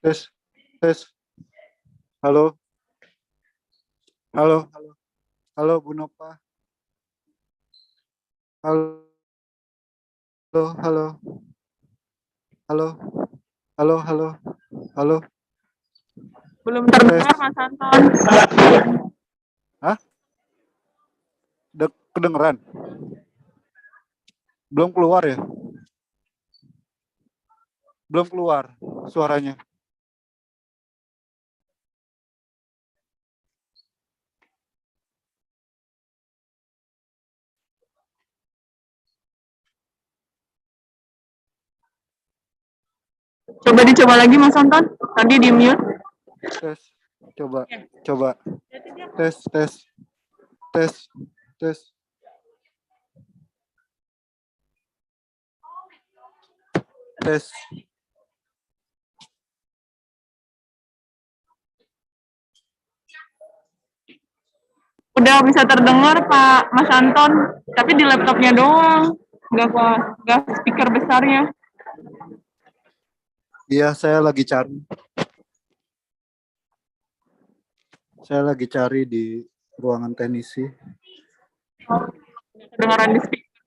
Tes, tes. Halo, halo, halo, halo, Bu Nova. Halo, halo, halo, halo, halo, halo. Belum terdengar, Mas Anton. Hah? Kedengeran? Belum keluar ya? Belum keluar suaranya. Coba dicoba lagi, Mas Anton. Tadi di mute. Tes, coba, coba. Tes, tes, tes, tes. Tes. Udah bisa terdengar, Pak Mas Anton. Tapi di laptopnya doang. Nggak speaker besarnya. Iya, saya lagi cari. Saya lagi cari di ruangan teknisi. Kedengaran di speaker.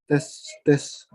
Tes, tes.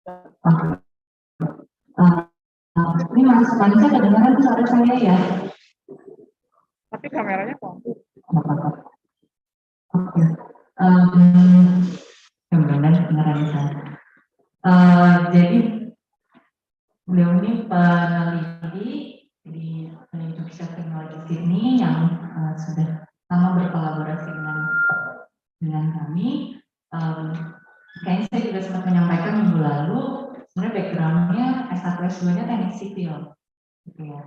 Ini masih sepanjang saya kedengaran suara saya ya. Tapi kameranya kok. Oke. Kemudian kedengaran saya. Jadi beliau ini peneliti di Universitas Teknologi Sydney yang sudah lama berkolaborasi dengan kami. Kayaknya saya juga sempat menyampaikan minggu lalu, sebenarnya backgroundnya S1 S2-nya teknik sipil, gitu ya.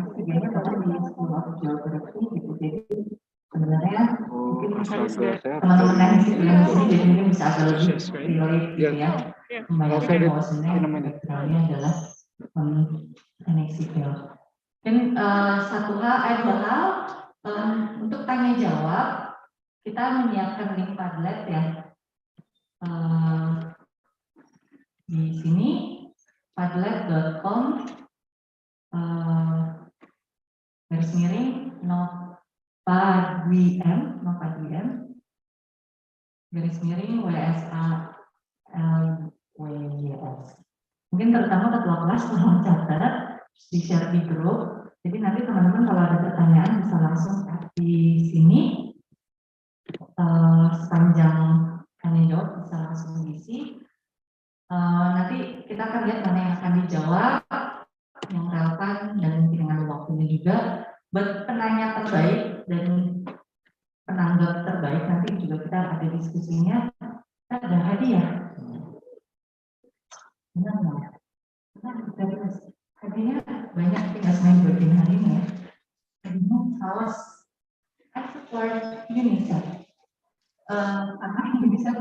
S3-nya bahkan di School of Geography, gitu. Jadi sebenarnya mungkin teman-teman teknik sipil yang di sini jadi mungkin bisa agak lebih relate, gitu ya. Membayangkan bahwa sebenarnya backgroundnya adalah teknik sipil. Dan ada dua hal untuk tanya jawab. Kita menyiapkan link Padlet ya. Di sini padlet.com garis miring nopadwm garis miring WSALWYS. Mungkin terutama ketua kelas tolong catat, di share di grup. Jadi nanti teman-teman kalau ada pertanyaan bisa langsung di sini. Sepanjang tanya jawab bisa langsung diisi. Nanti kita akan lihat mana yang akan dijawab, yang relevan dan mungkin dengan waktunya juga. Buat penanya terbaik dan penanggap terbaik nanti juga kita ada diskusinya. Kita ada hadiah. Benar nggak? Hadiahnya banyak, tinggal main buatin hari ini ya. Hadiahnya saus. I support UNICEF. Karena UNICEF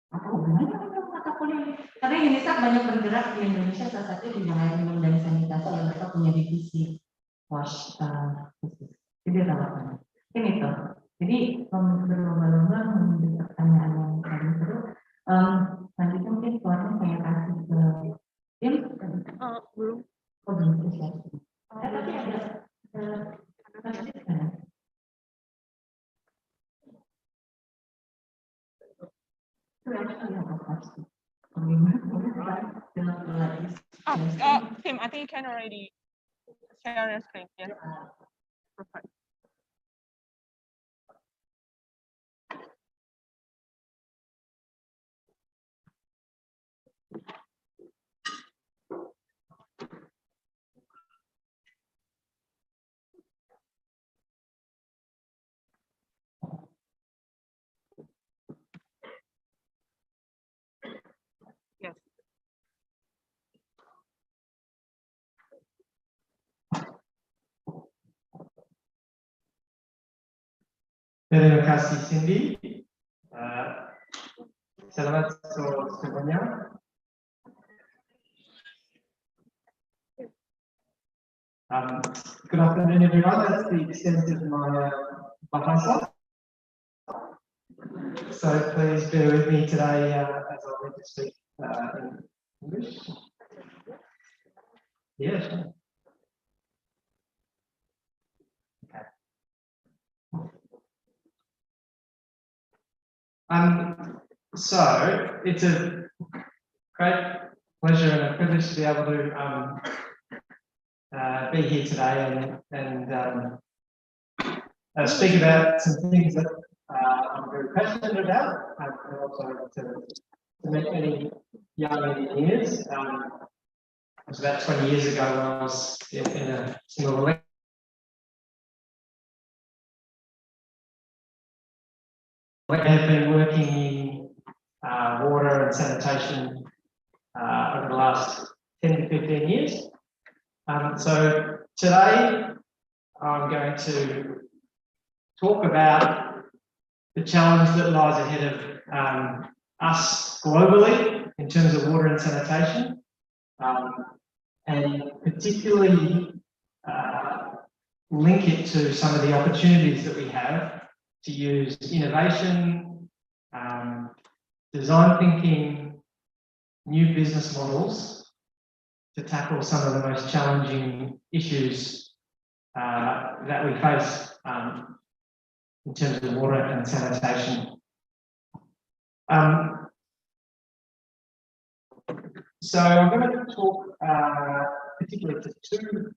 apa hubungannya dengan mata kuliah? Karena UNICEF banyak bergerak di Indonesia, salah satu di bidang air minum dan sanitasi yang mereka punya divisi wash khusus. Jadi relevan. Ini tuh. Jadi berlomba-lomba menjadi pertanyaan yang paling seru. Nanti mungkin keluarnya saya kasih ke tim. Belum. Oh belum selesai. Tapi ada. Tim, I think you can already share your screen. Yes. Perfect. Yes. Terima kasih Cindy. Selamat semuanya. Good afternoon everyone. That's the extent of my bahasa. So please bear with me today as I need to speak in English. Yeah, sure. Okay. So it's a great pleasure and a privilege to be able to be here today and speak about some things that I'm very passionate about, and also to meet any young engineers. It was about 20 years ago when I was in a single I have been working in water and sanitation over the last 10 to 15 years. So today I'm going to talk about the challenge that lies ahead of us globally in terms of water and sanitation, and particularly link it to some of the opportunities that we have to use innovation, design thinking, new business models to tackle some of the most challenging issues that we face in terms of water and sanitation. So I'm going to talk particularly to two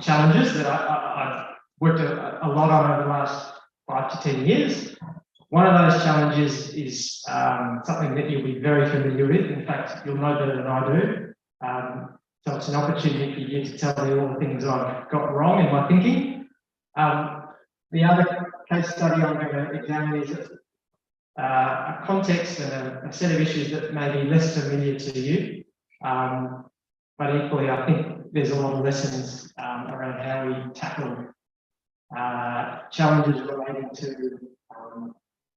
challenges that I've worked a lot on over the last 5 to 10 years. One of those challenges is something that you'll be very familiar with. In fact, you'll know better than I do. So it's an opportunity for you to tell me all the things I've got wrong in my thinking. The other case study I'm going to examine is a context and a set of issues that may be less familiar to you. But equally, I think there's a lot of lessons around how we tackle challenges relating to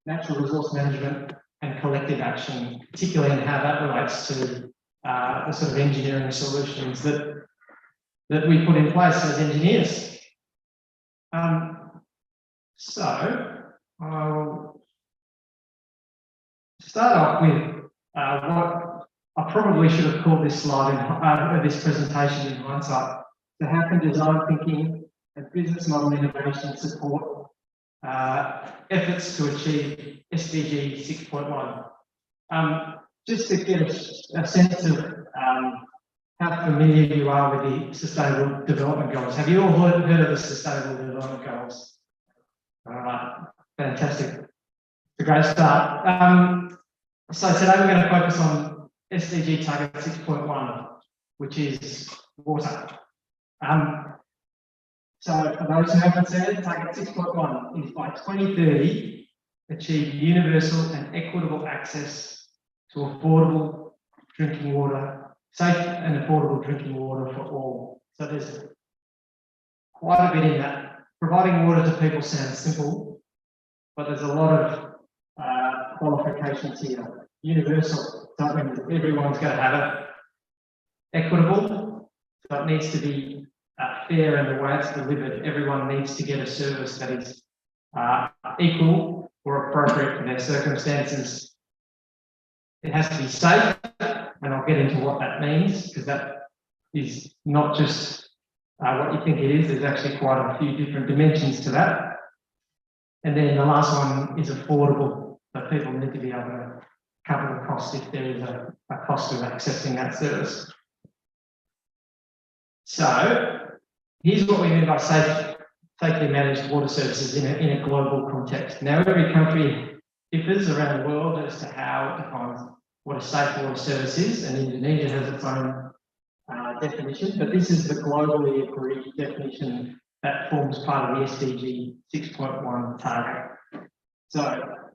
natural resource management and collective action, particularly in how that relates to the sort of engineering solutions that we put in place as engineers. So I'll start off with what I probably should have called this slide, this presentation in hindsight. So how can design thinking and business model innovation support efforts to achieve SDG 6.1? Just to get a sense of how familiar you are with the Sustainable Development Goals. Have you all heard of the Sustainable Development Goals? All right, fantastic. It's a great start. So today we're going to focus on SDG target 6.1, which is water. So for those who haven't seen it, target 6.1 is by 2030, achieve universal and equitable access to affordable drinking water, safe and affordable drinking water for all. So there's quite a bit in that. Providing water to people sounds simple, but there's a lot of qualifications here. Universal, so that means everyone's going to have it. Equitable, so it needs to be fair in the way it's delivered. Everyone needs to get a service that is equal or appropriate for their circumstances. It has to be safe, and I'll get into what that means, because that is not just what you think it is. There's actually quite a few different dimensions to that. And then the last one is affordable, but people need to be able to cover the cost if there is a cost of accessing that service. So here's what we mean by safely managed water services in a global context. Now, every country differs around the world as to how it defines what a safe water service is, and Indonesia has its own definition, but this is the globally agreed definition that forms part of the SDG 6.1 target. So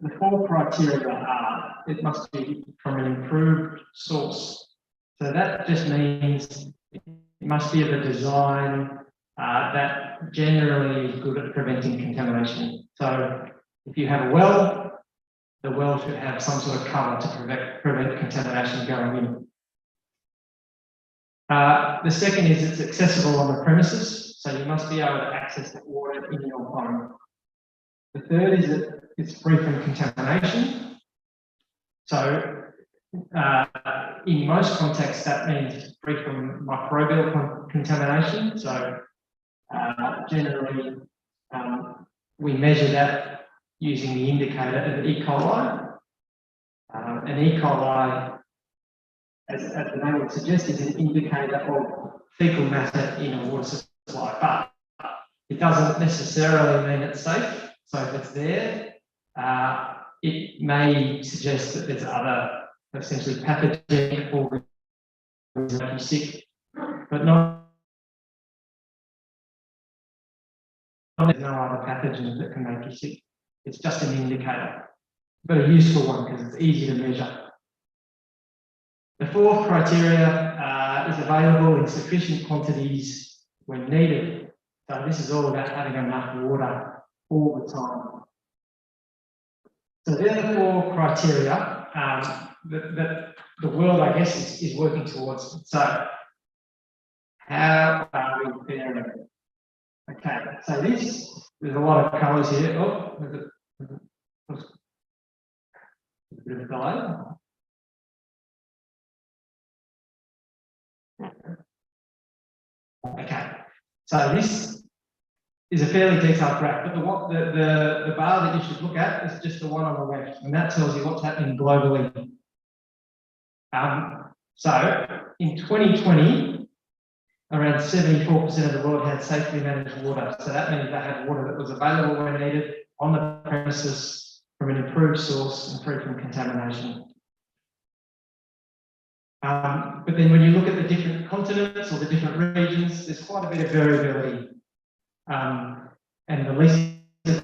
the 4 criteria are: it must be from an improved source. So that just means it must be of a design that generally is good at preventing contamination. So if you have a well, the well should have some sort of cover to prevent contamination going in. The second is it's accessible on the premises, so you must be able to access the water in your home. The third is that it's free from contamination. So in most contexts, that means free from microbial contamination. So generally, we measure that using the indicator of E. coli. And E. coli, as the name would suggest, is an indicator of fecal matter in a water supply, but it doesn't necessarily mean it's safe. So if it's there, it may suggest that there's other essentially pathogenic organisms that make you sick, but there's no other pathogens that can make you sick. It's just an indicator, but a useful one because it's easy to measure. The 4th criteria is available in sufficient quantities when needed. So this is all about having enough water all the time. So there are the 4 criteria that the world, I guess, is working towards. So how are we faring? Okay, so there's a lot of colours here. Oh, there's a bit of a delay. Okay, so this is a fairly detailed graph, but the bar that you should look at is just the one on the left, and that tells you what's happening globally. So in 2020, around 74% of the world had safely managed water. So that means they had water that was available when needed on the premises from an improved source and free from contamination. But then when you look at the different continents or the different regions, there's quite a bit of variability. And the least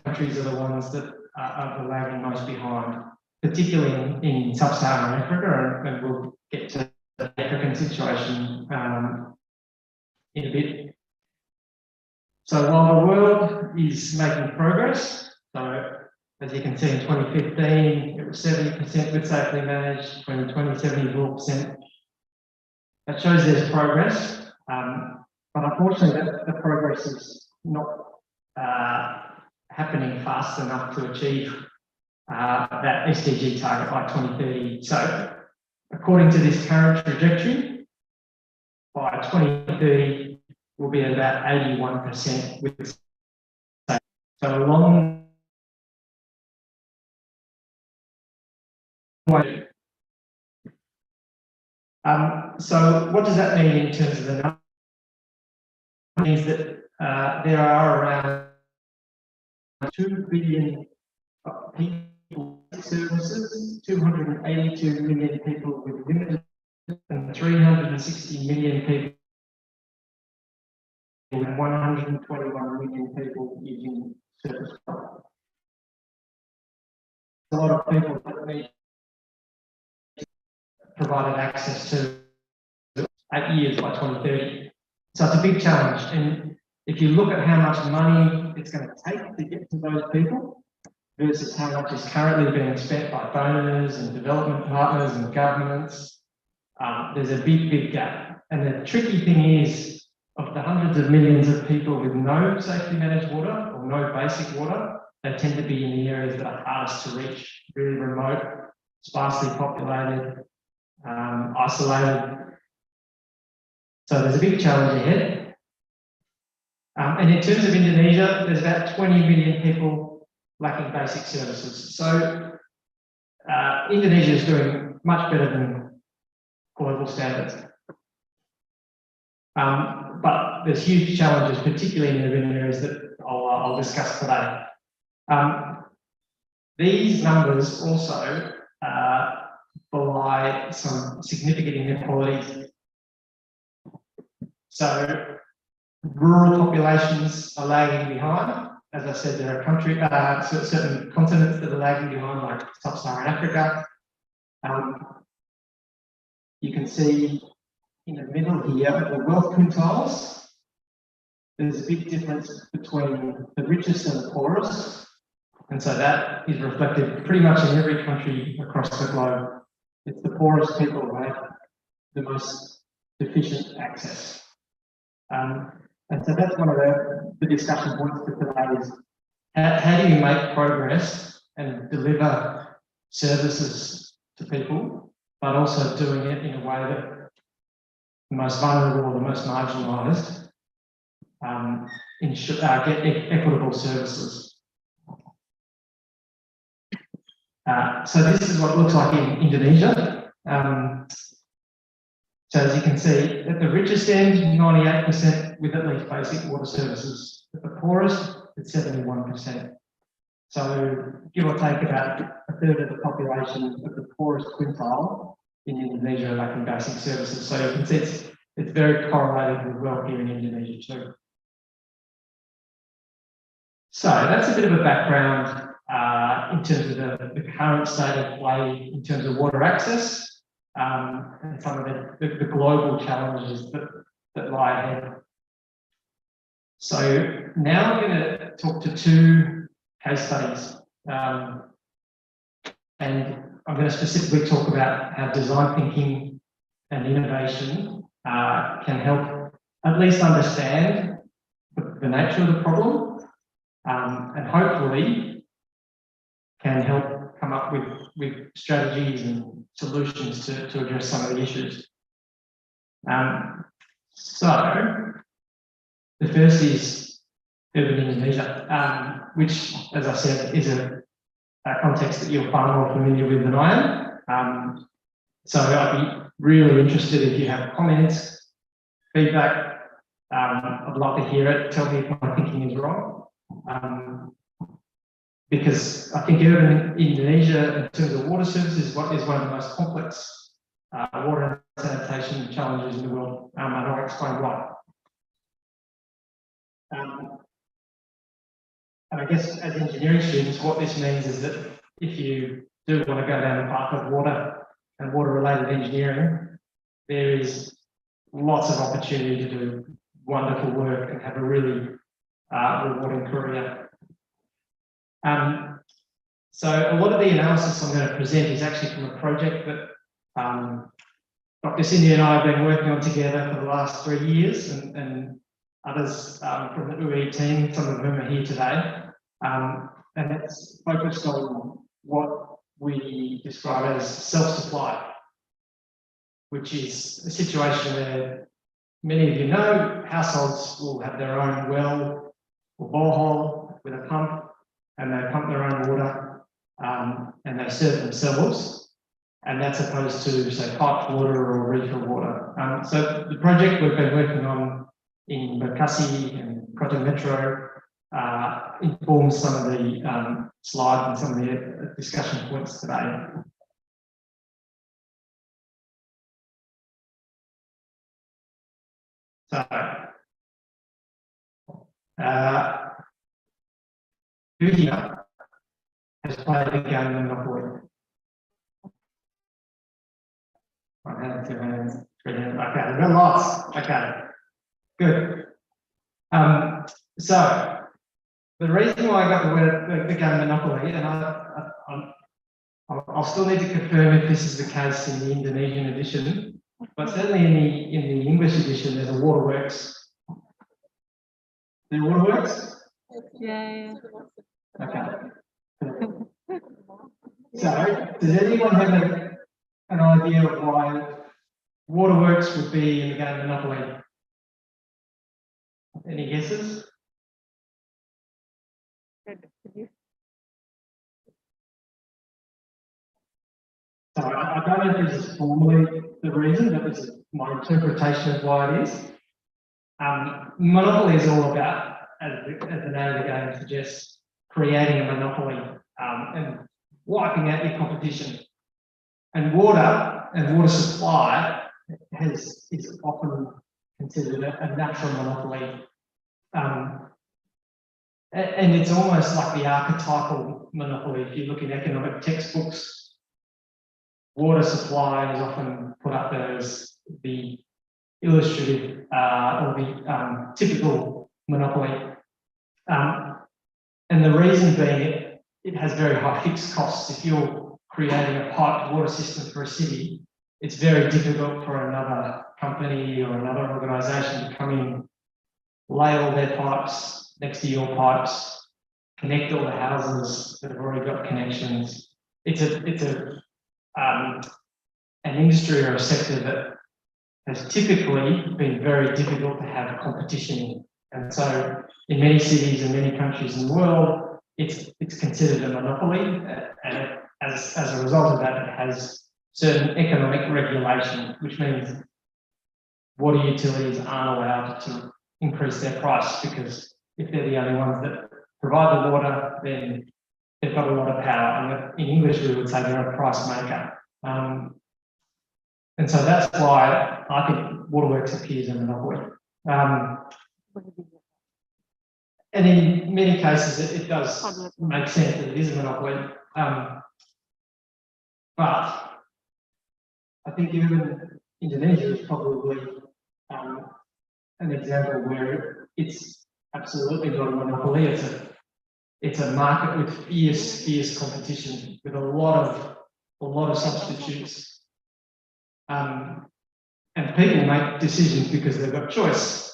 countries are the ones that are lagging most behind, particularly in sub-Saharan Africa, and we'll get to the African situation in a bit. So while the world is making progress, so as you can see in 2015, it was 70% with safely managed, 2020, 74%. That shows there's progress, but unfortunately the progress is not happening fast enough to achieve that SDG target by 2030. So according to this current trajectory, by 2030, we'll be at about 81% with safe. So a long way. So what does that mean in terms of the number? It means that there are around 2 billion people with services, 282 million people with limited, and 360 million people and 121 million people using surface water. A lot of people that need provided access to 8 years by 2030. So it's a big challenge. And if you look at how much money it's going to take to get to those people versus how much is currently being spent by donors and development partners and governments, there's a big gap. And the tricky thing is, of the hundreds of millions of people with no safely managed water or no basic water, they tend to be in the areas that are hardest to reach, really remote, sparsely populated, isolated. So there's a big challenge ahead. And in terms of Indonesia, there's about 20 million people lacking basic services. So Indonesia is doing much better than global standards. But there's huge challenges, particularly in the urban areas that I'll discuss today. These numbers also belie some significant inequalities. So rural populations are lagging behind. As I said, there are certain continents that are lagging behind, like sub-Saharan Africa. You can see in the middle here, the wealth quintiles. There's a big difference between the richest and the poorest. And so that is reflected pretty much in every country across the globe. It's the poorest people who have the most deficient access. And so that's one of the discussion points for today is how do you make progress and deliver services to people, but also doing it in a way that the most vulnerable or the most marginalised get equitable services. So this is what it looks like in Indonesia. So as you can see, at the richest end, 98% with at least basic water services. At the poorest, it's 71%. So give or take about a third of the population of the poorest quintile in Indonesia lacking basic services. So you can see it's very correlated with wealth here in Indonesia too. So that's a bit of a background in terms of the current state of play in terms of water access. And some of the global challenges that lie ahead. So now I'm going to talk to two case studies. And I'm going to specifically talk about how design thinking and innovation can help at least understand the nature of the problem and hopefully can help come up with strategies and solutions to address some of the issues. So the first is urban Indonesia, which, as I said, is a context that you're far more familiar with than I am. So I'd be really interested if you have comments, feedback. I'd love to hear it. Tell me if my thinking is wrong. Because I think urban Indonesia, in terms of water services, is one of the most complex water and sanitation challenges in the world, and I'll explain why. And I guess as engineering students, what this means is that if you do want to go down the path of water and water-related engineering, there is lots of opportunity to do wonderful work and have a really rewarding career. So a lot of the analysis I'm going to present is actually from a project that Dr. Cindy and I have been working on together for the last 3 years, and others from the UE team, some of whom are here today. And it's focused on what we describe as self-supply, which is a situation where many of you know households will have their own well or borehole with a pump, and they pump their own water and they serve themselves, and that's opposed to, say, piped water or refill water. So the project we've been working on in Bekasi and Kota Metro informs some of the slides and some of the discussion points today. So, who here has played the game Monopoly? One hand, two hands, three hands. Okay, we've got lots. Okay, good. So, the reason why I got the game Monopoly, and I'll still need to confirm if this is the case in the Indonesian edition, but certainly in the English edition, there's a waterworks. There are waterworks? Yeah. Okay. So, does anyone have an idea of why waterworks would be in the game Monopoly? Any guesses? So I don't know if this is formally the reason, but this is my interpretation of why it is. Monopoly is all about, as the name of the game suggests, creating a monopoly and wiping out your competition. And water supply is often considered a natural monopoly. And it's almost like the archetypal monopoly. If you look in economic textbooks, water supply is often put up there as the illustrative or the typical monopoly. And the reason being it has very high fixed costs. If you're creating a piped water system for a city, it's very difficult for another company or another organisation to come in, lay all their pipes next to your pipes, connect all the houses that have already got connections. It's an industry or a sector that has typically been very difficult to have competition in. And so in many cities and many countries in the world, it's considered a monopoly, and as a result of that, it has certain economic regulation, which means water utilities aren't allowed to increase their price, because if they're the only ones that provide the water, then they've got a lot of power. And in English, we would say they're a price maker. And so that's why I think waterworks appears in a monopoly. And in many cases, it does make sense that it is a monopoly. But I think even Indonesia is probably an example where it's absolutely not a monopoly. It's a market with fierce competition, with a lot of substitutes. And people make decisions because they've got choice.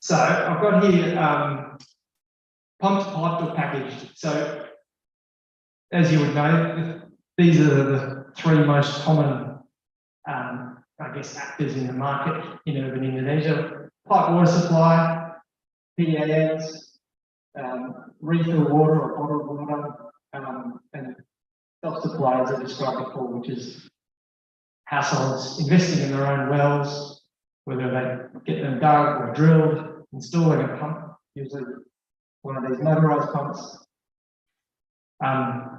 So I've got here pumped, piped or packaged. So as you would know, these are the three most common, I guess, actors in the market in urban Indonesia: piped water supply, PAS, refill water or bottled water, and self-supply, as I described before, which is households investing in their own wells, whether they get them dug or drilled, installing a pump, usually one of these motorised pumps.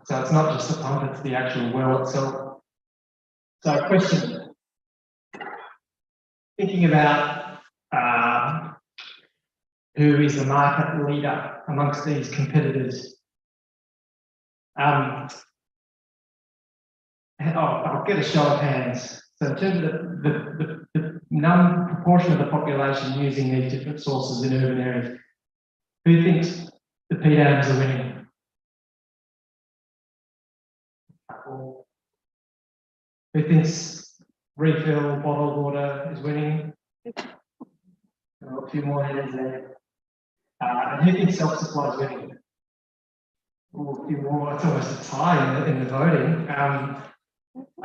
So it's not just the pump, it's the actual well itself. So question, thinking about who is the market leader amongst these competitors. I'll get a show of hands. So in terms of the proportion of the population using these different sources in urban areas, who thinks the PDAMs are winning? Who thinks refill bottled water is winning? A few more hands there. And who thinks self-supply is winning? Ooh, a few more. It's almost a tie in the voting.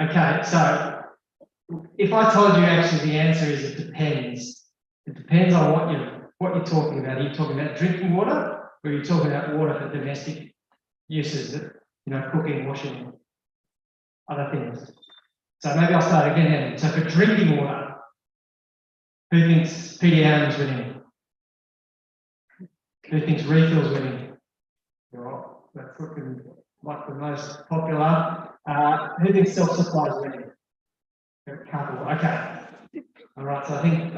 Okay, so if I told you actually the answer is it depends. It depends on what you're talking about. Are you talking about drinking water, or are you talking about water for domestic uses, that, cooking, washing, other things? So maybe I'll start again then. So for drinking water, who thinks PDAM is winning? Who thinks refills winning? Well, that's looking like the most popular. Who thinks self-supply is winning? A couple. Okay. All right. So I think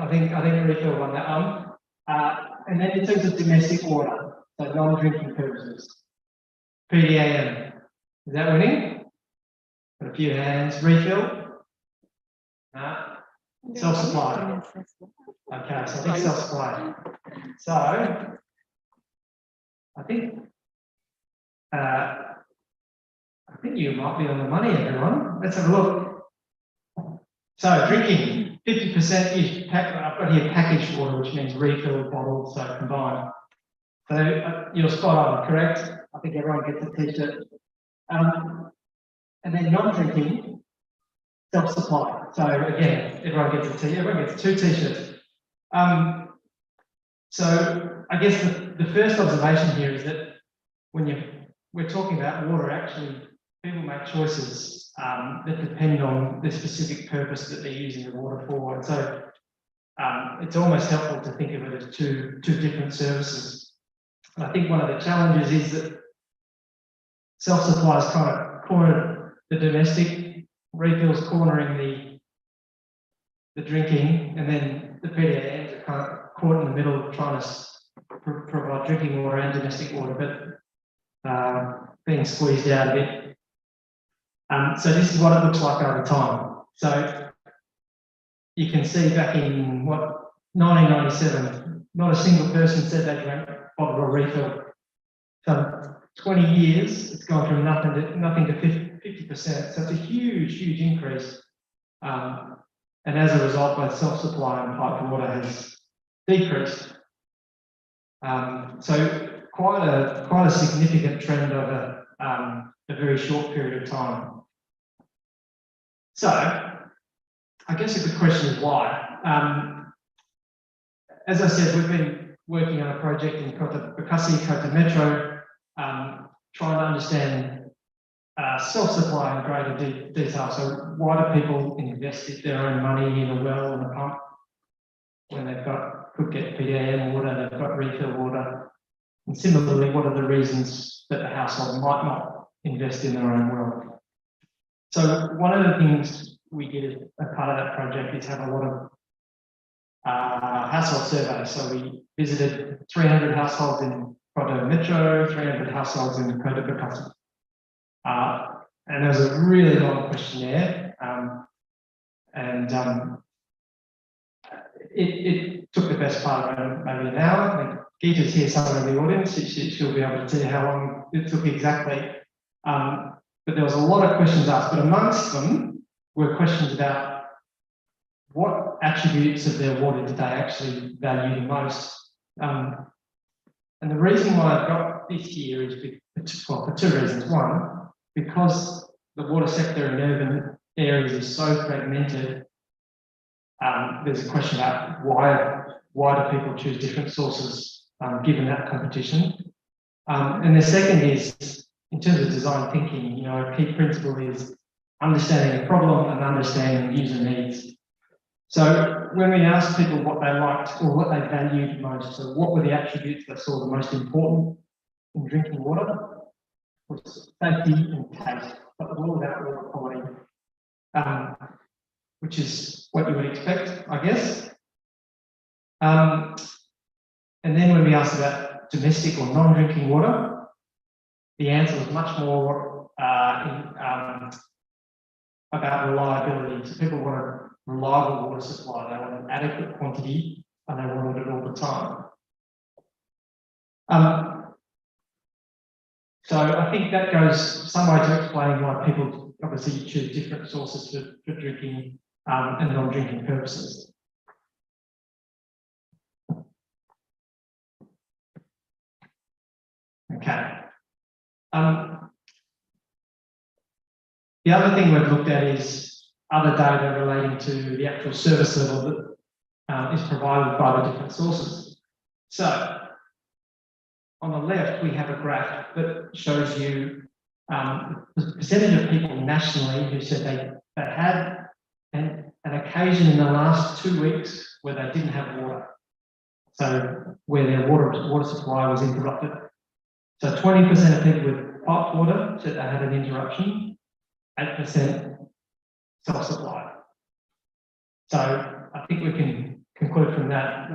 refill won that one. And then in terms of domestic water, so non-drinking purposes, PDAM, is that winning? Got a few hands. Refill. Self-supply. Okay, so I think self-supply. So I think you might be on the money, everyone. Let's have a look. So drinking, 50% is I've got here packaged water, which means refilled, bottled, so combined. So you're spot on, correct? I think everyone gets a t-shirt. And then non-drinking, self-supply. So again, everyone gets two t-shirts. So I guess the first observation here is that when we're talking about water, actually people make choices that depend on the specific purpose that they're using the water for. And so it's almost helpful to think of it as two different services. And I think one of the challenges is that self-supply has kind of cornered the domestic, refills cornering the drinking, and then the PDAMs are kind of caught in the middle trying to provide drinking water and domestic water, but being squeezed out a bit. So this is what it looks like over time. So you can see back in 1997, not a single person said they drank bottled or refill. So 20 years, it's gone from nothing to 50%. So it's a huge increase. And as a result, both self-supply and piped water has decreased. So quite a significant trend over a very short period of time. So I guess a good question is why. As I said, we've been working on a project in Kota Metro, trying to understand self-supply in greater detail. So why do people invest their own money in a well and a pump when they've could get PDAM water, they've got refill water? And similarly, what are the reasons that the household might not invest in their own well? So one of the things we did as part of that project is have a lot of household surveys. So we visited 300 households in Kota Metro, 300 households in Kota Bekasi. And there was a really long questionnaire, it took the best part of maybe an hour. I think Geeta's here somewhere in the audience. She'll be able to tell you how long it took exactly. But there was a lot of questions asked, but amongst them were questions about what attributes of their water did they actually value the most. And the reason why I've got this here is for two reasons. One, because the water sector in urban areas is so fragmented, there's a question about why do people choose different sources given that competition. And the second is, in terms of design thinking, a key principle is understanding the problem and understanding user needs. So when we asked people what they liked or what they valued most, so what were the attributes they saw the most important in drinking water, was safety and taste, but all about water quality, which is what you would expect, I guess. And then when we asked about domestic or non-drinking water, the answer was much more about reliability. So people wanted reliable water supply, they wanted adequate quantity, and they wanted it all the time. So I think that goes some way to explaining why people obviously choose different sources for drinking and non-drinking purposes. Okay. The other thing we've looked at is other data relating to the actual service level that is provided by the different sources. So on the left, we have a graph that shows you the percentage of people nationally who said they had an occasion in the last 2 weeks where they didn't have water. So where their water supply was interrupted. So 20% of people with piped water said they had an interruption, 8% self-supply. So I think we can conclude from that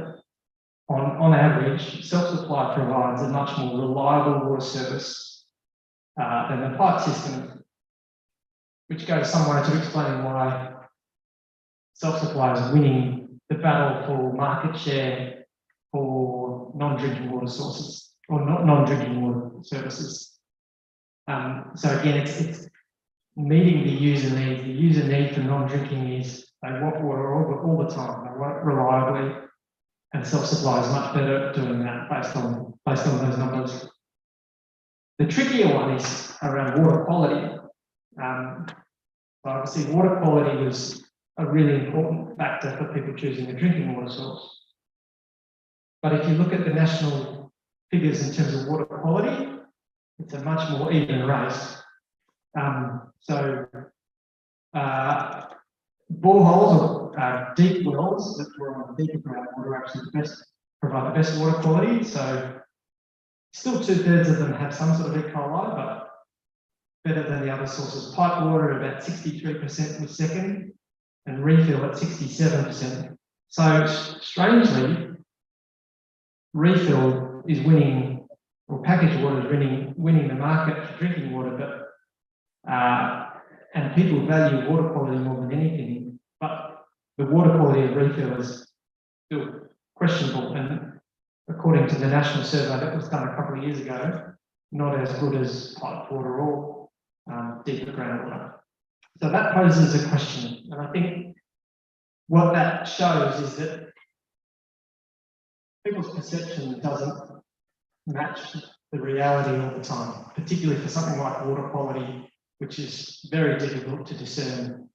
on average, self-supply provides a much more reliable water service than the pipe system, which goes some way to explaining why self-supply is winning the battle for market share for non-drinking water sources or non-drinking water services. So again, it's meeting the user needs. The user need for non-drinking is they want water all the time. They want it reliably, and self-supply is much better at doing that based on those numbers. The trickier one is around water quality. Obviously, water quality was a really important factor for people choosing a drinking water source. But if you look at the national figures in terms of water quality, it's a much more even race. Boreholes or deep wells that draw on deeper groundwater actually provide the best water quality. So still 2/3 of them have some sort of E. coli, but better than the other sources. Pipe water at about 63% was second, and refill at 67%. So strangely, refill is winning, or packaged water is winning the market for drinking water, but and people value water quality more than anything, but the water quality of refill is still questionable, and according to the national survey that was done a couple of years ago, not as good as piped water or deeper groundwater. So that poses a question, and I think what that shows is that people's perception doesn't match the reality all the time, particularly for something like water quality, which is very difficult to discern,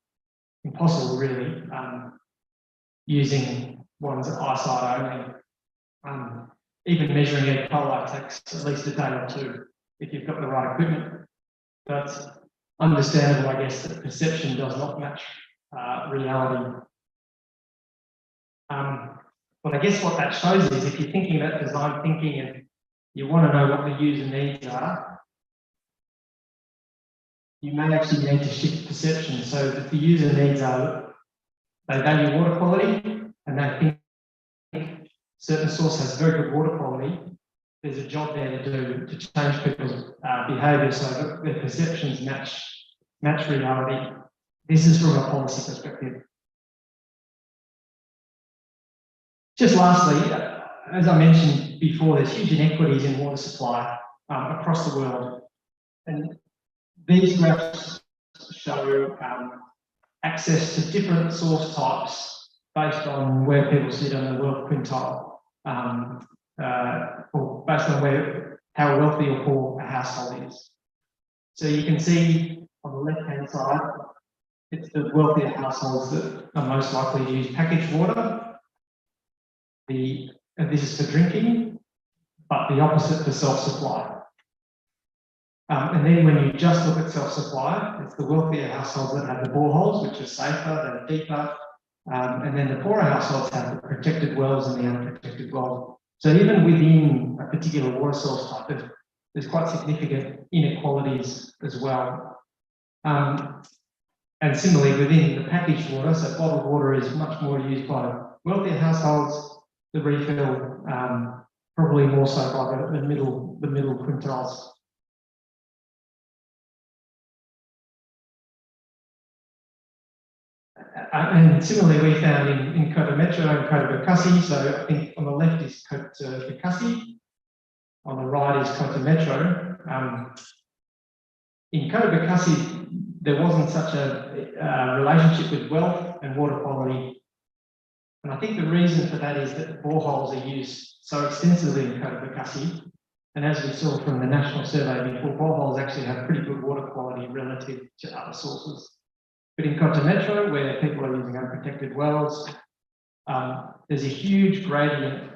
impossible really, using one's eyesight only. Even measuring E. coli takes at least a day or two if you've got the right equipment. But understandable, I guess, that perception does not match reality. But I guess what that shows is if you're thinking about design thinking and you want to know what the user needs are, you may actually need to shift perception so that the user needs are they value water quality and they think certain source has very good water quality. There's a job there to do to change people's behaviour so that their perceptions match reality. This is from a policy perspective. Just lastly, as I mentioned before, there's huge inequities in water supply across the world. And these graphs show access to different source types based on where people sit on the wealth quintile, or based on how wealthy or poor a household is. So you can see on the left-hand side, it's the wealthier households that are most likely to use packaged water. And this is for drinking, but the opposite for self-supply. And then when you just look at self-supply, it's the wealthier households that have the boreholes, which are safer, they're deeper, and then the poorer households have the protected wells and the unprotected wells. So even within a particular water source type, there's quite significant inequalities as well. And similarly, within the packaged water, so bottled water is much more used by wealthier households, the refill probably more so by the middle quintiles. And similarly, we found in Kota Metro and Kota Bekasi, so I think on the left is Kota Bekasi, on the right is Kota Metro. In Kota Bekasi, there wasn't such a relationship with wealth and water quality. And I think the reason for that is that boreholes are used so extensively in Kota Bekasi. And as we saw from the national survey before, boreholes actually have pretty good water quality relative to other sources. But in Kota Metro, where people are using unprotected wells, there's a huge gradient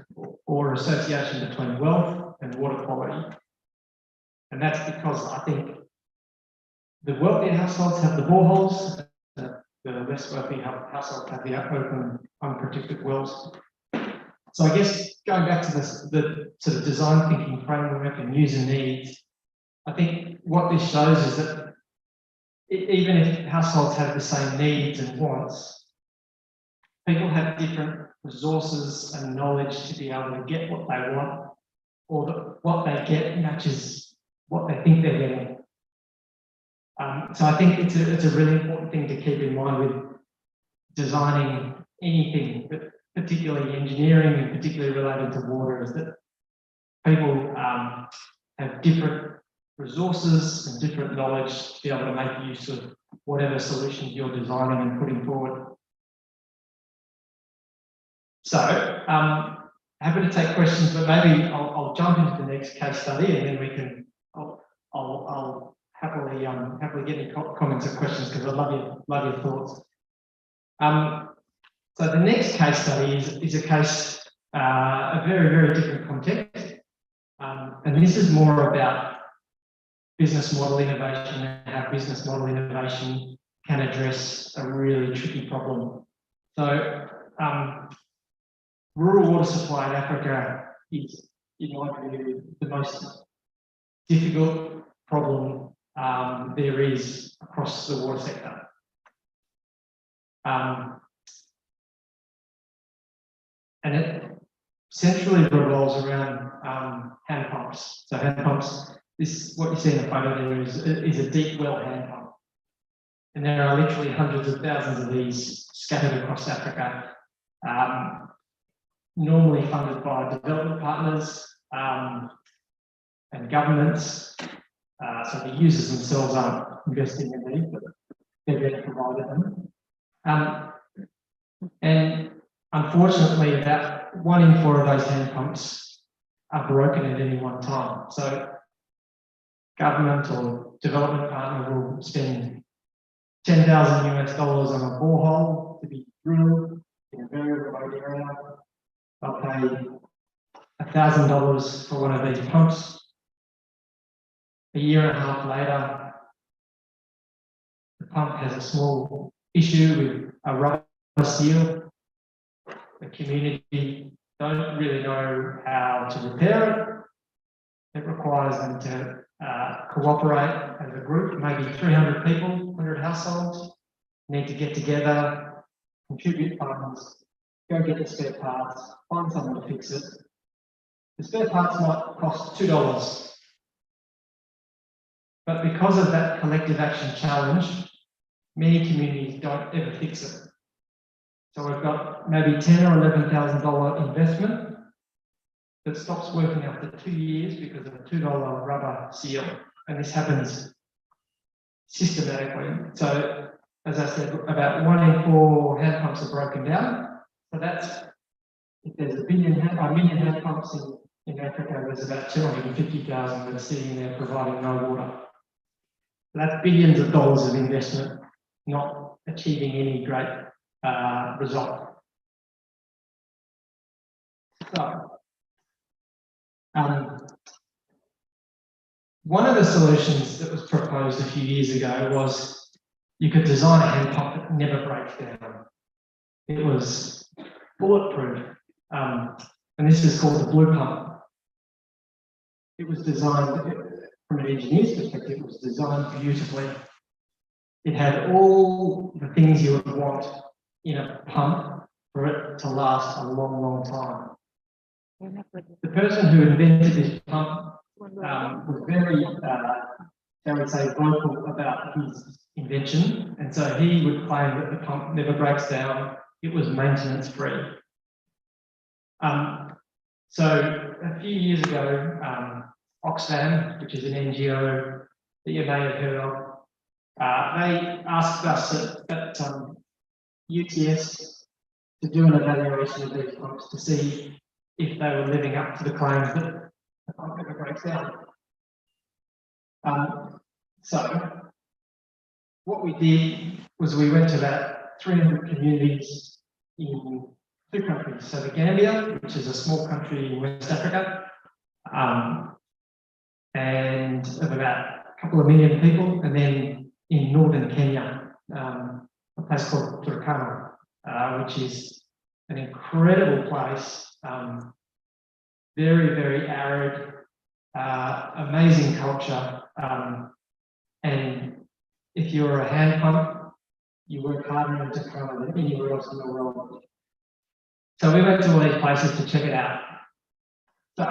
or association between wealth and water quality. And that's because I think the wealthier households have the boreholes, the less wealthy households have the open, unprotected wells. So I guess going back to the sort of design thinking framework and user needs, I think what this shows is that even if households have the same needs and wants, people have different resources and knowledge to be able to get what they want, or that what they get matches what they think they're getting. So I think it's a really important thing to keep in mind with designing anything, but particularly engineering and particularly related to water, is that people have different resources and different knowledge to be able to make use of whatever solutions you're designing and putting forward. So, happy to take questions, but maybe I'll jump into the next case study, and then we can. I'll happily get any comments or questions, because I love your thoughts. So the next case study is a case, a very different context, and this is more about business model innovation and how business model innovation can address a really tricky problem. So, rural water supply in Africa is, in my view, the most difficult problem there is across the water sector. And it centrally revolves around hand pumps. So hand pumps, what you see in the photo there is a deep well hand pump. And there are literally hundreds of thousands of these scattered across Africa, normally funded by development partners and governments. So the users themselves aren't investing in these, but they're being provided them. And unfortunately, about 1 in 4 of those hand pumps are broken at any one time. So government or development partner will spend $10,000 US on a borehole to be drilled in a very remote area. They'll pay $1,000 for one of these pumps. A year and a half later, the pump has a small issue with a rubber seal. The community don't really know how to repair it. It requires them to cooperate as a group, maybe 300 people, 100 households, need to get together, contribute funds, go get the spare parts, find someone to fix it. The spare parts might cost $2. But because of that collective action challenge, many communities don't ever fix it. So we've got maybe $10,000 or $11,000 investment that stops working after 2 years because of a $2 rubber seal. And this happens systematically. So as I said, about 1 in 4 hand pumps are broken down. So that's, if there's a million hand pumps in Africa, there's about 250,000 that are sitting there providing no water. That's billions of dollars of investment, not achieving any great result. So, one of the solutions that was proposed a few years ago was you could design a hand pump that never breaks down. It was bulletproof, and this is called the blue pump. It was designed, from an engineer's perspective, it was designed beautifully. It had all the things you would want in a pump for it to last a long, long time. The person who invented this pump was very, I would say, vocal about his invention, and so he would claim that the pump never breaks down. It was maintenance free. So a few years ago, Oxfam, which is an NGO that you may have heard of, they asked us at UTS to do an evaluation of these pumps to see if they were living up to the claims that the pump never breaks down. So what we did was we went to about 300 communities in 2 countries. So the Gambia, which is a small country in West Africa, and of about a couple of million people, and then in northern Kenya, a place called Turkana, which is an incredible place, very, very arid, amazing culture, and if you're a hand pump, you work harder in Turkana than anywhere else in the world. So we went to all these places to check it out. So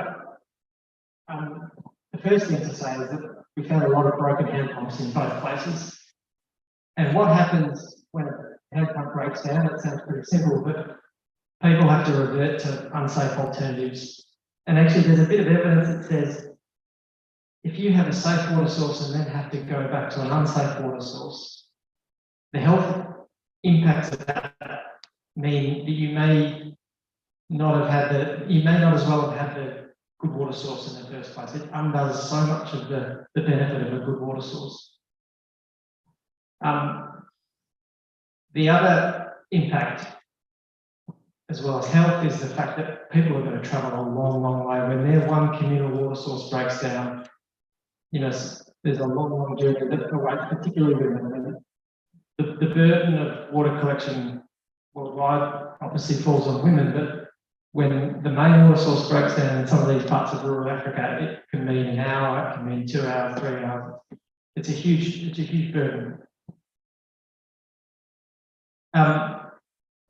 the first thing to say is that we found a lot of broken hand pumps in both places. And what happens when a hand pump breaks down? It sounds pretty simple, but people have to revert to unsafe alternatives. And actually, there's a bit of evidence that says if you have a safe water source and then have to go back to an unsafe water source, the health impacts of that mean that you may not as well have had the good water source in the first place. It undoes so much of the benefit of a good water source. The other impact, as well as health, is the fact that people are going to travel a long, long way. When their one communal water source breaks down, you know, there's a long, long journey that awaits, particularly women. The burden of water collection worldwide obviously falls on women, but when the main water source breaks down in some of these parts of rural Africa, it can mean an hour, it can mean 2 hours, 3 hours. It's a huge burden.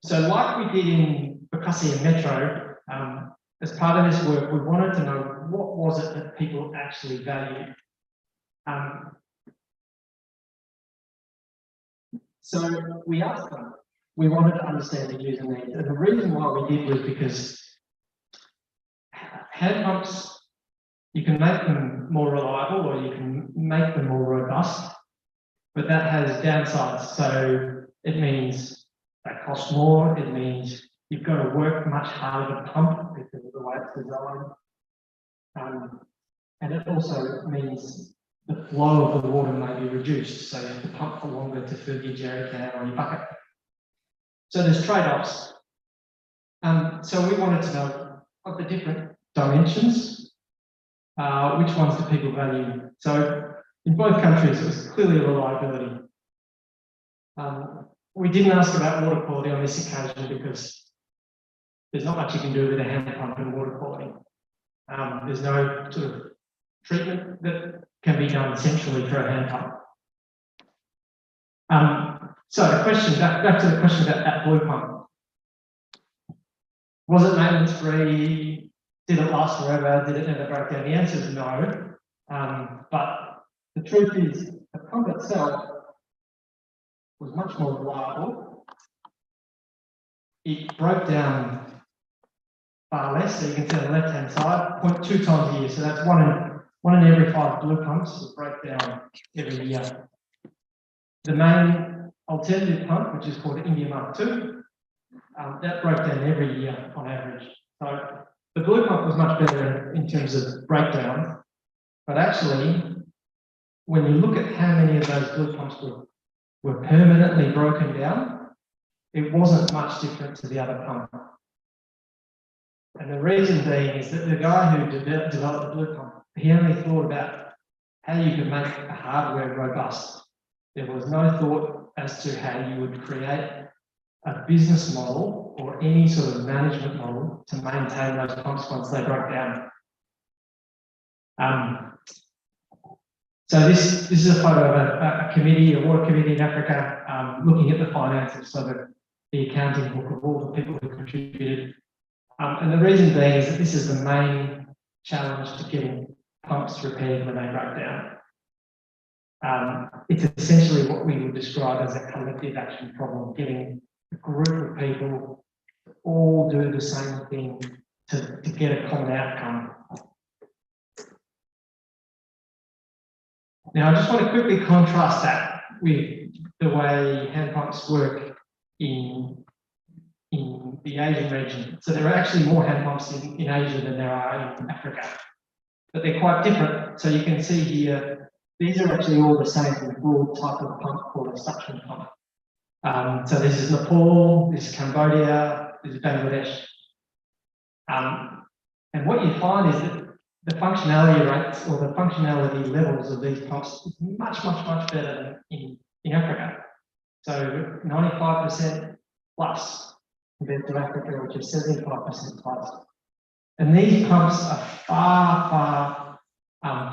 So like we did in Bekasi Metro, as part of this work, we wanted to know what was it that people actually valued. So we asked them, we wanted to understand the user needs. And the reason why we did was because hand pumps, you can make them more reliable or you can make them more robust, but that has downsides. So it means they cost more, it means you've got to work much harder to pump because of the way it's designed. And it also means the flow of the water may be reduced, so you have to pump for longer to fill your jerry can or your bucket. So there's trade-offs. So we wanted to know of the different dimensions, which ones do people value? So in both countries, it was clearly reliability. We didn't ask about water quality on this occasion because there's not much you can do with a hand pump and water quality. There's no sort of treatment that can be done centrally for a hand pump. So the question, back to the question about that blue pump. Was it maintenance free? Did it last forever? Did it never break down? The answer is no. But the truth is, the pump itself was much more reliable. It broke down far less, so you can see on the left-hand side, 0.2 times a year. So that's one in every 5 blue pumps will break down every year. The main alternative pump, which is called India Mark II, that broke down every year on average. So the blue pump was much better in terms of breakdown, but actually, when you look at how many of those blue pumps were permanently broken down, it wasn't much different to the other pump. And the reason being is that the guy who developed the blue pump, he only thought about how you could make the hardware robust. There was no thought as to how you would create a business model or any sort of management model to maintain those pumps once they broke down. So this is a photo of a committee, a water committee in Africa, looking at the finances, so that the accounting book of all the people who contributed. And the reason being is that this is the main challenge to getting pumps repaired when they break down. It's essentially what we would describe as a collective action problem, getting a group of people to all do the same thing to get a common outcome. Now, I just want to quickly contrast that with the way hand pumps work in the Asian region. So there are actually more hand pumps in Asia than there are in Africa, but they're quite different. So you can see here, these are actually all the same, the broad type of pump called a suction pump. So this is Nepal, this is Cambodia, this is Bangladesh. And what you find is that the functionality rates or the functionality levels of these pumps is much better than in Africa. So 95% plus compared to Africa, which is 75% plus. And these pumps are far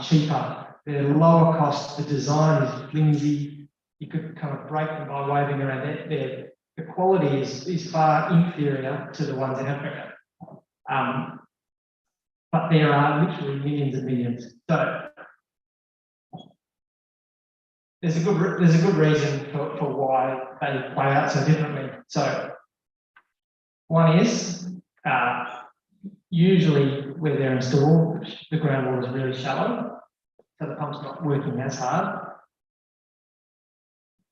cheaper. They're lower cost. The design is flimsy. You could kind of break them by waving around it. The quality is far inferior to the ones in Africa. But there are literally millions and millions. So there's a good reason for why they play out so differently. So one is usually where they're installed, the groundwater is really shallow, so the pump's not working as hard.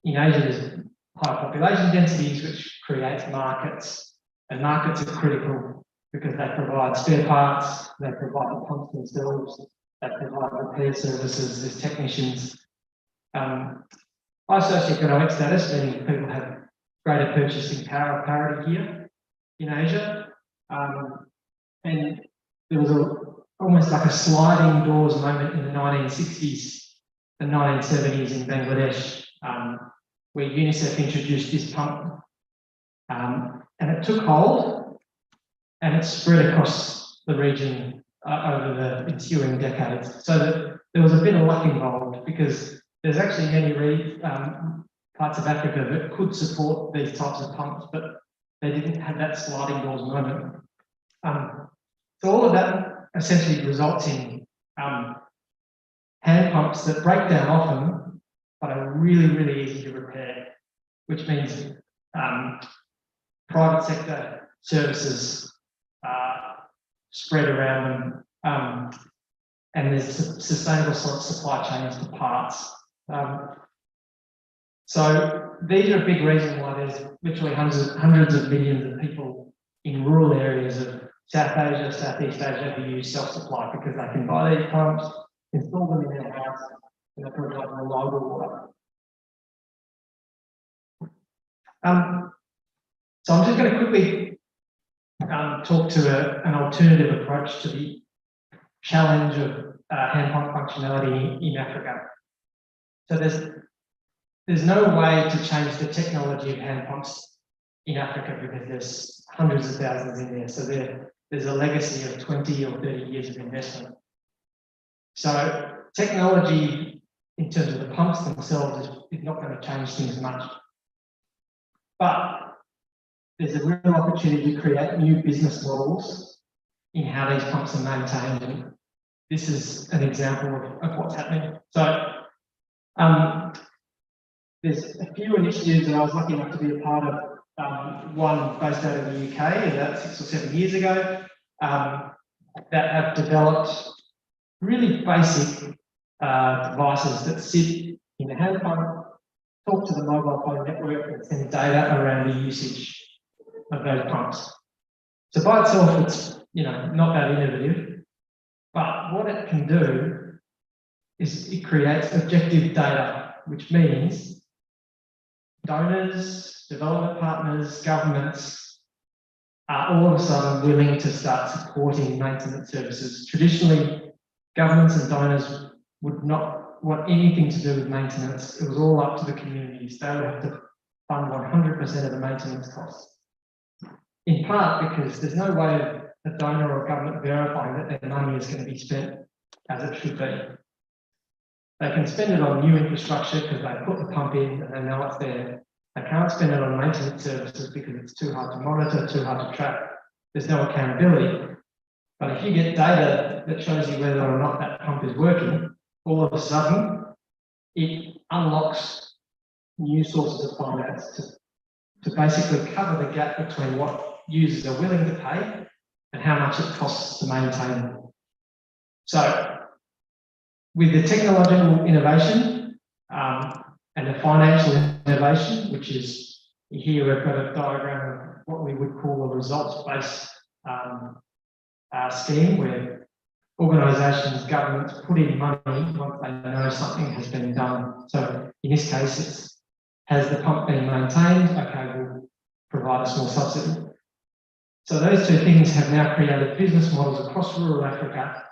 In Asia, there's high population densities, which creates markets, and markets are critical because they provide spare parts, they provide the pumps themselves, they provide repair services, there's technicians. High socioeconomic status, meaning people have greater purchasing power parity here in Asia. And there was almost like a sliding doors moment in the 1960s and 1970s in Bangladesh, where UNICEF introduced this pump. And it took hold and it spread across the region over the ensuing decades. So that there was a bit of luck involved, because there's actually many parts of Africa that could support these types of pumps, but they didn't have that sliding doors moment. So all of that essentially results in hand pumps that break down often, but are really easy to repair, which means private sector services spread around them, and there's sustainable supply chains for parts. So these are a big reason why there's literally hundreds of millions of people in rural areas of South Asia, Southeast Asia who use self-supply, because they can buy these pumps, install them in their house, and they provide reliable water. So I'm just going to quickly talk to an alternative approach to the challenge of hand pump functionality in Africa. So there's no way to change the technology of hand pumps in Africa, because there's hundreds of thousands in there. So there's a legacy of 20 or 30 years of investment. So technology in terms of the pumps themselves is not going to change things much. But there's a real opportunity to create new business models in how these pumps are maintained. And this is an example of what's happening. So there's a few initiatives that I was lucky enough to be a part of. One based out of the UK about 6 or 7 years ago, that have developed really basic devices that sit in the hand pump, talk to the mobile phone network, and send data around the usage of those pumps. So by itself, it's not that innovative, but what it can do is it creates objective data, which means donors, development partners, governments are all of a sudden willing to start supporting maintenance services. Traditionally, governments and donors would not want anything to do with maintenance. It was all up to the communities. They would have to fund 100% of the maintenance costs. In part because there's no way of a donor or government verifying that their money is going to be spent as it should be. They can spend it on new infrastructure because they put the pump in and they know it's there. They can't spend it on maintenance services because it's too hard to monitor, too hard to track. There's no accountability. But if you get data that shows you whether or not that pump is working, all of a sudden, it unlocks new sources of finance to basically cover the gap between what users are willing to pay and how much it costs to maintain. So, with the technological innovation and the financial innovation, which is here we've got a diagram of what we would call a results-based scheme where organisations, governments put in money once they know something has been done. So in this case, it's has the pump been maintained? Okay, we'll provide a small subsidy. So those two things have now created business models across rural Africa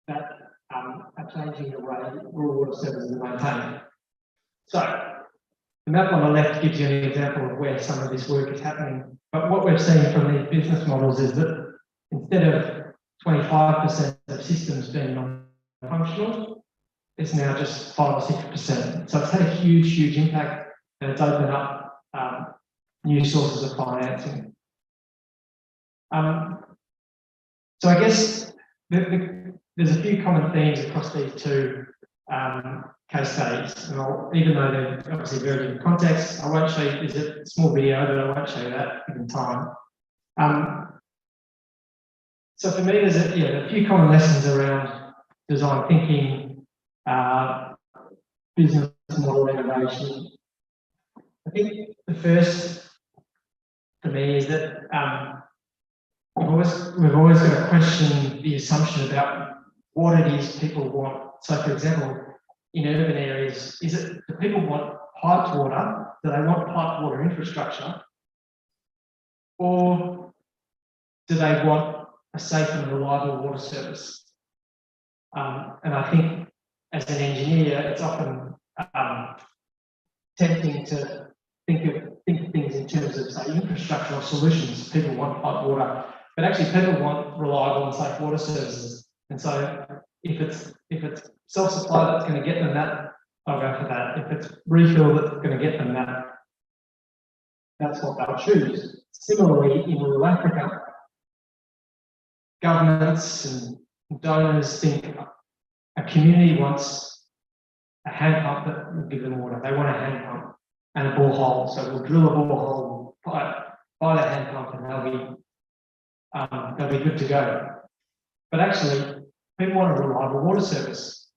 that are changing the way rural water services are maintained. So the map on the left gives you an example of where some of this work is happening. But what we've seen from these business models is that instead of 25% of systems being non-functional, it's now just 5 or 6%. So it's had a huge, huge impact, and it's opened up new sources of financing. So I guess there's a few common themes across these two case studies, and even though they're obviously very different contexts, I won't show you. There's a small video, but I won't show you that given time. So for me, there's a few common lessons around design thinking, business model innovation. I think the first for me is that we've always got to question the assumption about what it is people want. So, for example, in urban areas, do people want piped water? Do they want piped water infrastructure? Or do they want a safe and reliable water service? And I think as an engineer, it's often tempting to think of things in terms of, say, infrastructure or solutions. People want piped water, but actually people want reliable and safe water services. And so if it's self-supply that's going to get them that, I'll go for that. If it's refill that's going to get them that, that's what they'll choose. Similarly, in rural Africa, governments and donors think a community wants a hand pump that will give them water. They want a hand pump and a borehole. So we'll drill a borehole, buy the hand pump, and they'll be good to go. But actually, people want a reliable water service.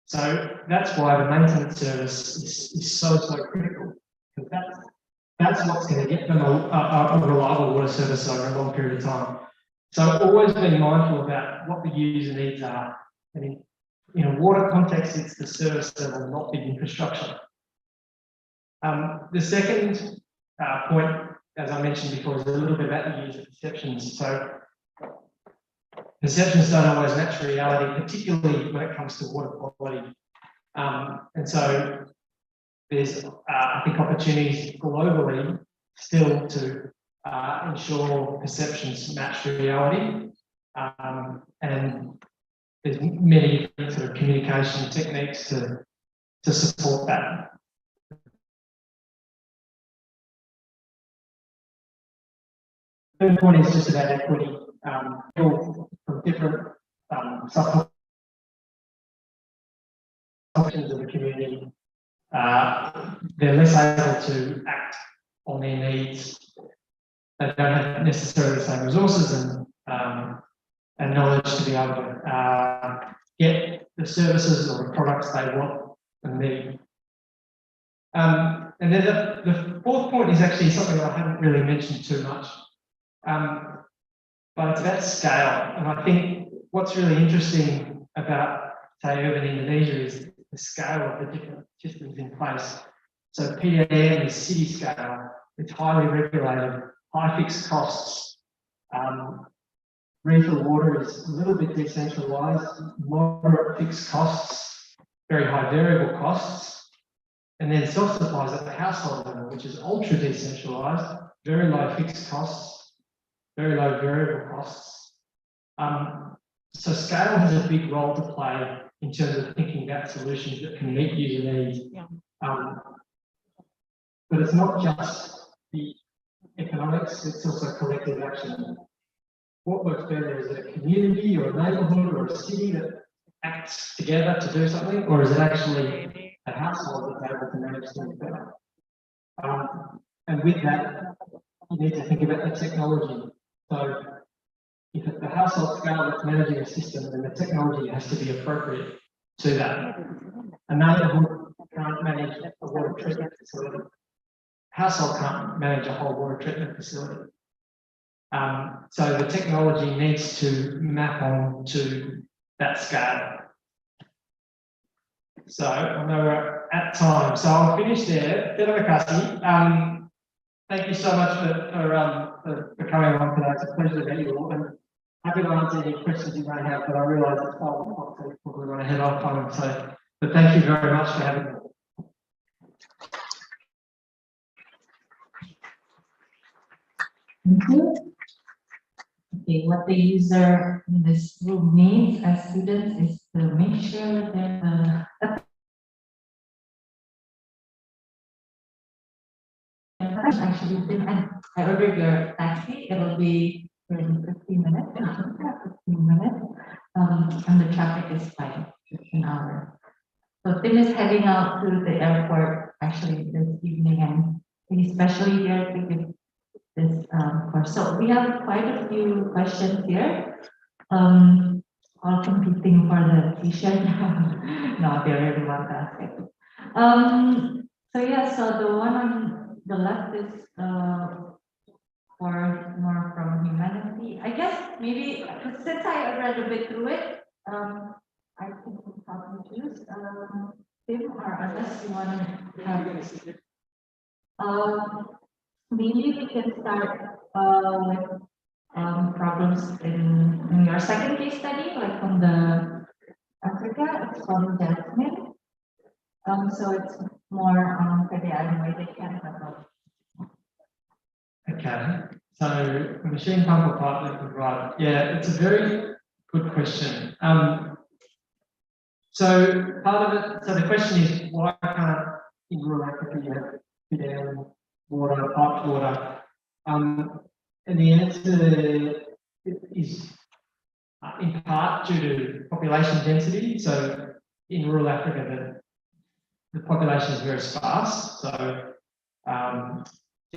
So that's why the maintenance service is so critical, because that's what's going to get them a reliable water service over a long period of time. So always being mindful about what the user needs are. And in a water context, it's the service level, not the infrastructure. The second point, as I mentioned before, is a little bit about the user perceptions. So perceptions don't always match reality, particularly when it comes to water quality. And so there's, I think, opportunities globally still to ensure perceptions match reality. And there's many different sort of communication techniques to support that. The third point is just about equity. People from different subsections of the community, they're less able to act on their needs. They don't have necessarily the same resources and knowledge to be able to get the services or the products they want and need. And then the fourth point is actually something I haven't really mentioned too much. But it's about scale. And I think what's really interesting about, say, urban Indonesia is the scale of the different systems in place. So PDM is city scale. It's highly regulated, high fixed costs. refill water is a little bit decentralised, moderate fixed costs, very high variable costs, and then self-supplies at the household level, which is ultra decentralised, very low fixed costs, very low variable costs. So scale has a big role to play in terms of thinking about solutions that can meet user needs. Yeah. But it's not just the economics, it's also collective action. What works better, is it a community or a neighbourhood or a city that acts together to do something, or is it actually a household that's able to manage things better? And with that, you need to think about the technology. So if at the household scale that's managing a system, then the technology has to be appropriate to that. A neighbourhood can't manage a water treatment facility. Household can't manage a whole water treatment facility. So the technology needs to map on to that scale. So I know we're at time, so I'll finish there. Terima kasih. Thank you so much for coming on today. It's a pleasure to meet you all. And happy to answer any questions you may have, but I realise it's 12 o'clock, so we probably want to head off home. So, but thank you very much for having me. Thank you. Okay, what the user in this room needs as students is to make sure that actually, I ordered your taxi. It will be in 15 minutes. 15 minutes. And the traffic is fine. It's an hour. So Tim is heading out to the airport actually this evening, and he's especially here to give this course. So we have quite a few questions here. All competing for the t-shirt. No, they really want to ask it. So yeah, so the one on the left is for more from humanity. I guess maybe since I read a bit through it, I think we'll probably choose Tim, or unless you want to have maybe we can start with problems in your second case study, like from the Africa. It's from Jasmine. So it's more on Canada. Okay, so machine pump or pipe liquid rod. Yeah, it's a very good question. So part of it, so the question is, why can't in rural Africa you have fit down water, piped water? And the answer is in part due to population density. So in rural Africa, the population is very sparse. So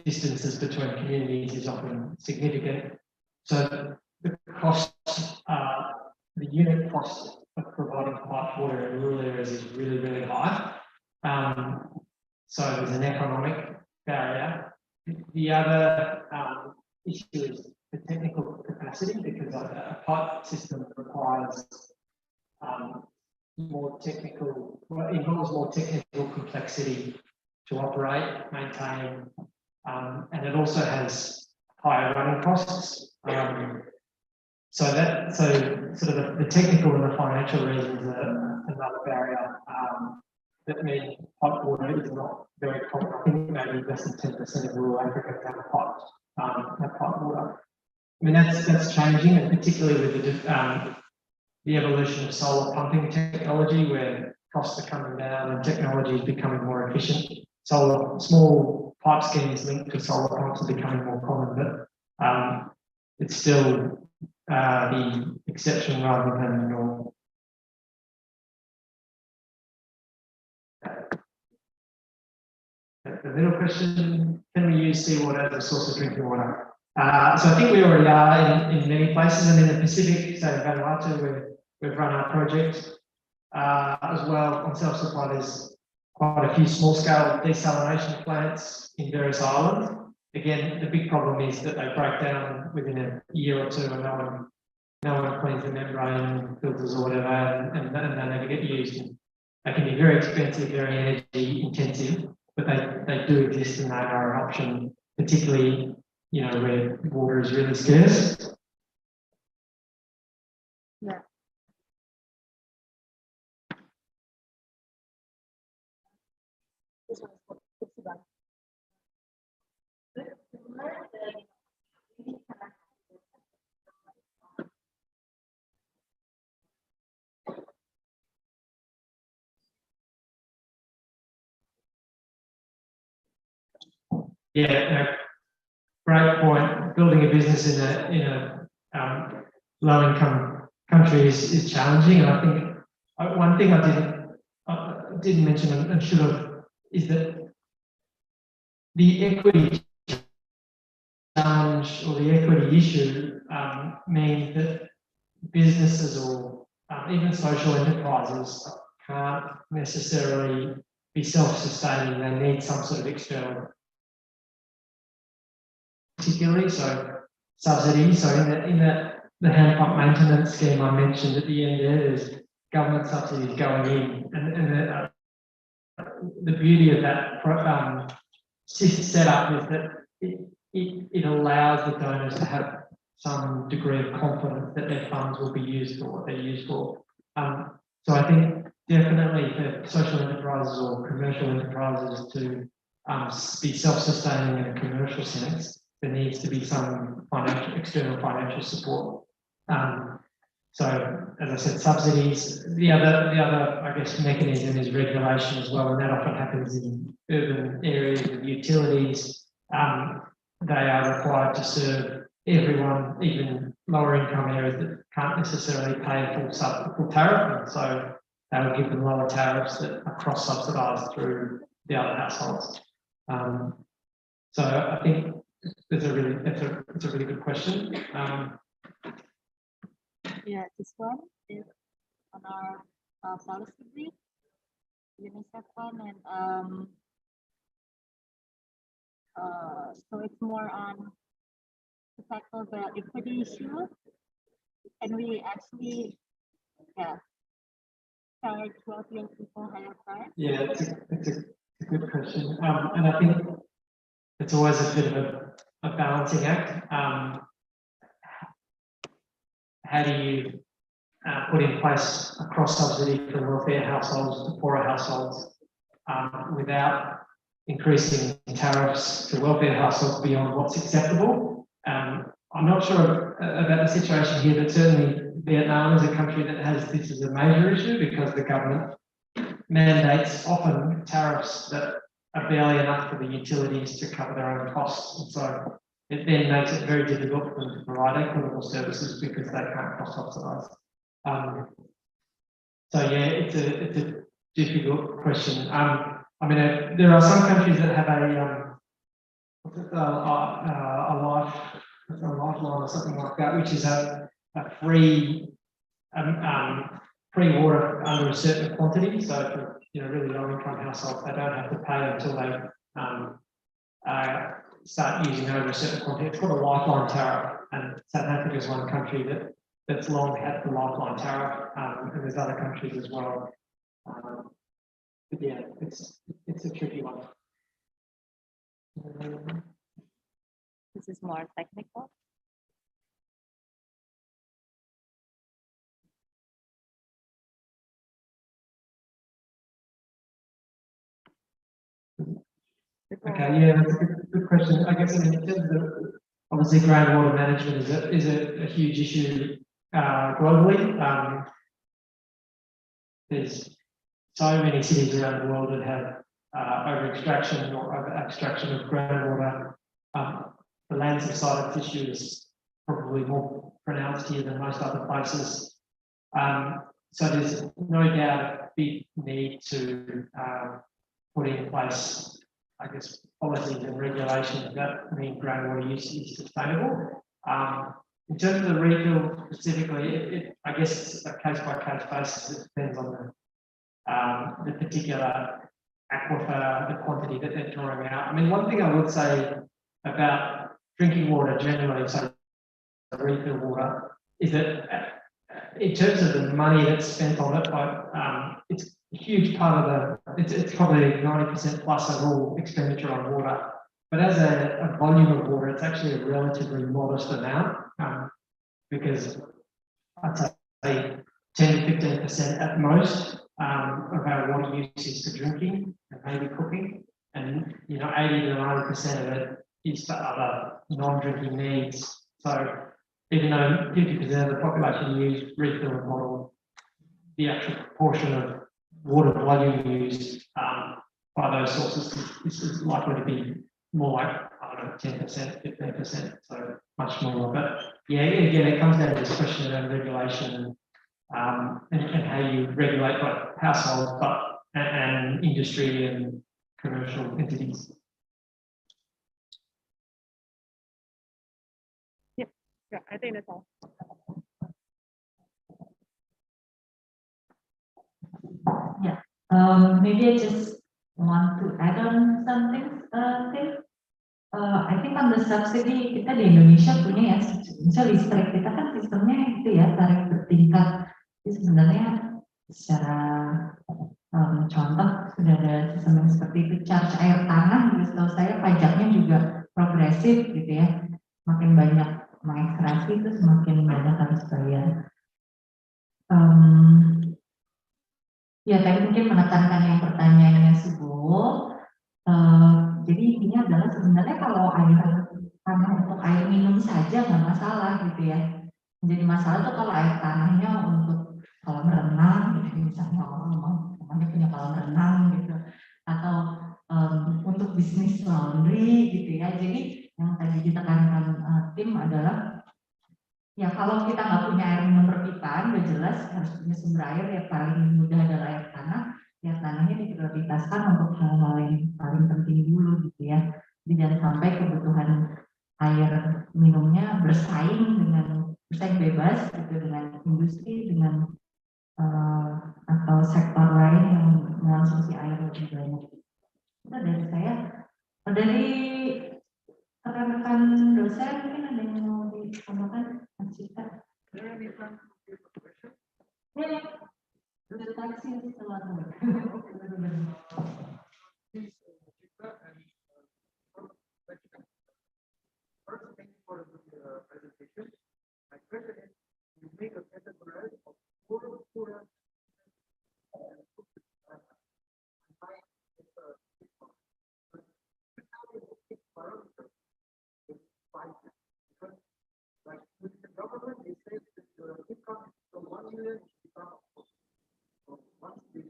distances between communities is often significant. So the cost, the unit cost of providing piped water in rural areas is really, really high. So there's an economic barrier. The other issue is the technical capacity, because a pipe system requires more technical, well, involves more technical complexity to operate, maintain, and it also has higher running costs. So sort of the technical and the financial reasons are another barrier. That means pipe water is not very common. I think maybe less than 10% of rural Africa have pipe water. I mean, that's changing, and particularly with the evolution of solar pumping technology, where costs are coming down and technology is becoming more efficient. Small pipe schemes linked to solar pumps are becoming more common, but it's still the exception rather than the norm. The middle question, can we use seawater as a source of drinking water? So I think we already are in many places, and in the Pacific, say Vanuatu, where we've run our project as well on self-supply. There's quite a few small-scale desalination plants in various islands. Again, the big problem is that they break down within a year or two, and no one cleans the membrane filters or whatever, and they never get used. And they can be very expensive, very energy intensive, but they do exist, and they are an option, particularly where water is really scarce. Yeah, no, great point. Building a business in a low income country is challenging, and I think one thing I didn't mention and should have is that the equity challenge or the equity issue means that businesses or even social enterprises can't necessarily be self-sustaining. They need some sort of external, particularly so subsidies. So in the hand pump maintenance scheme I mentioned at the end there's government subsidies going in, and the beauty of that setup is that it allows the donors to have some degree of confidence that their funds will be used for what they're used for. So I think definitely for social enterprises or commercial enterprises to be self-sustaining in a commercial sense, there needs to be some external financial support. So as I said, subsidies. The other I guess mechanism is regulation as well, and that often happens in urban areas with utilities. They are required to serve everyone, even lower income areas that can't necessarily pay a full tariff, and so they will give them lower tariffs that are cross-subsidised through the other households. So I think it's a really good question. Yeah, this one is on our policy brief, UNICEF one, and so it's more on to tackle the equity issue. And we actually, charge wealthier people higher price. Yeah, it's a good question, and I think it's always a bit of a balancing act. How do you put in place a cross subsidy for welfare households to poorer households without increasing tariffs to welfare households beyond what's acceptable? I'm not sure about the situation here, but certainly Vietnam is a country that has this as a major issue because the government mandates often tariffs that are barely enough for the utilities to cover their own costs. And so it then makes it very difficult for them to provide equitable services because they can't cross-subsidise. So yeah, it's a difficult question. I mean, there are some countries that have a lifeline or something like that, which is a free water under a certain quantity. So for really low income households, they don't have to pay until they start using over a certain quantity. It's called a lifeline tariff, and South Africa is one country that's long had the lifeline tariff, and there's other countries as well. But yeah, it's a tricky one. This is more technical. Okay, yeah, that's a good question. I guess in terms of obviously groundwater management is a huge issue globally. There's so many cities around the world that have over-extraction or over-abstraction of groundwater. The lands of site issue is probably more pronounced here than most other places. So there's no doubt a big need to put in place, I guess, policies and regulations that mean groundwater use is sustainable. In terms of the refill specifically, I guess it's a case-by-case basis. It depends on the particular aquifer, the quantity that they're drawing out. I mean, one thing I would say about drinking water generally, so refill water, is that in terms of the money that's spent on it, it's a huge part of it's probably 90% plus of all expenditure on water. But as a volume of water, it's actually a relatively modest amount because I'd say 10 to 15% at most of our water use is for drinking, and maybe cooking, and 80 to 90% of it is for other non-drinking needs. So even though 50% of the population use refill and bottle, the actual proportion of water volume used by those sources is likely to be more like, I don't know, 10%, 15%, so much more. But yeah, again, it comes down to this question around regulation and how you regulate both households and industry and commercial entities. Yeah, I think that's all. Yeah, maybe I just want to add on something. I think on the subsidy kita di Indonesia punya ya, listrik kita kan sistemnya itu ya tarif bertingkat. Jadi sebenarnya secara contoh sudah ada sistem yang seperti itu. Charge air tanah, setahu saya pajaknya juga progresif gitu ya. Makin banyak mengekstrasi itu semakin banyak harus bayar. Ya tadi mungkin menekankan yang pertanyaannya Subo. Jadi intinya adalah sebenarnya kalau air tanah untuk air minum saja nggak masalah gitu ya. Menjadi masalah tuh kalau air tanahnya untuk kolam renang gitu, misalnya namanya punya kolam renang gitu, atau untuk bisnis laundry gitu ya. Jadi yang tadi ditekankan tim adalah ya kalau kita nggak punya air minum perpipaan, udah jelas harus punya sumber air yang paling mudah adalah air tanah. Ya tanahnya diprioritaskan untuk hal-hal yang paling penting dulu gitu ya. Jadi jangan sampai kebutuhan air minumnya bersaing bebas gitu dengan industri, dengan atau sektor lain yang mengonsumsi air lebih banyak. Itu dari saya. Dari rekan-rekan dosen mungkin ada yang mau ditambahkan, Mas Cita? Ya. The taxi is still on board. First, thank you for the presentation. My question is, you make a category of poor, like with the government, they say that the income from 1 million become once they